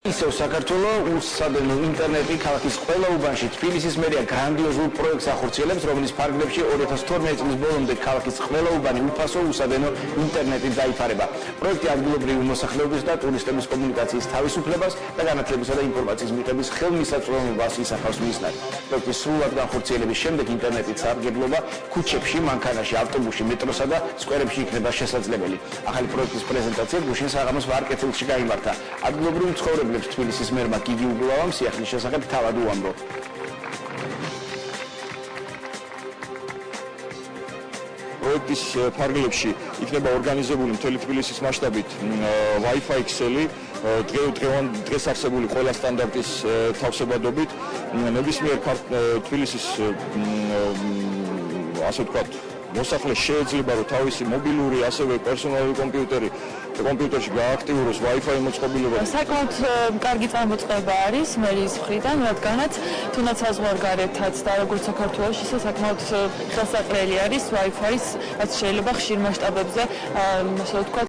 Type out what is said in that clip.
ისევ საქართველოს უსადენო ინტერნეტი ქალაქის ყველა უბანში თბილისის მერია გრანდიოზულ პროექტს ახორციელებს, რომლის ფარგლებში 2012 წლის ბოლომდე ქალაქის ყველა უბანი უფასო უსადენო ინტერნეტით დაიფარება. პროექტი ადგილობრივი მოსახლეობის და ტურისტების კომუნიკაციის თავისუფლებას და განათლებისა და ინფორმაციის მიღების ხელმისაწვდომობას ისახავს მისნად. პროექტის სრულად განხორციელების შემდეგ ინტერნეტის სარგებლობა ქუჩებში, მანქანაში, ავტობუსში, მეტროსა და სკვერებში იქნება შესაძლებელი. ახალი პროექტის პრეზენტაცია გუშინ საღამოს ვარკეთილში გაიმართა. ადგილობრივ მცხოვრებლებს თბილისის მერმა გიგი უგულავამ სიახლის შესახებ თავად უამბო. პროექტის ფარგლებში იქნება ორგანიზებული მთელი თბილისის მასშტაბით Wi-Fi ქსელი, დღეს არსებული ყველა სტანდარტის თავსებადობით, ნებისმიერ თბილისის ასე ვთქვათ მოსახლე შეიძლება რომ თავისი მობილური, ასევე პერსონალური კომპიუტერში გააქტიუროს Wi-Fi მოწყობილება. საკმაოდ კარგი წარმოწყება არის მერის მხრიდან, რადგანაც თუნდაც საზღვარგარეთაც და როგორც საქართველოში ისე საკმაოდ ხელსაყრელი არის Wi-Fi-ს, რაც შეიძლება ხშირ მასშტაბებზე, ასე ვთქვათ,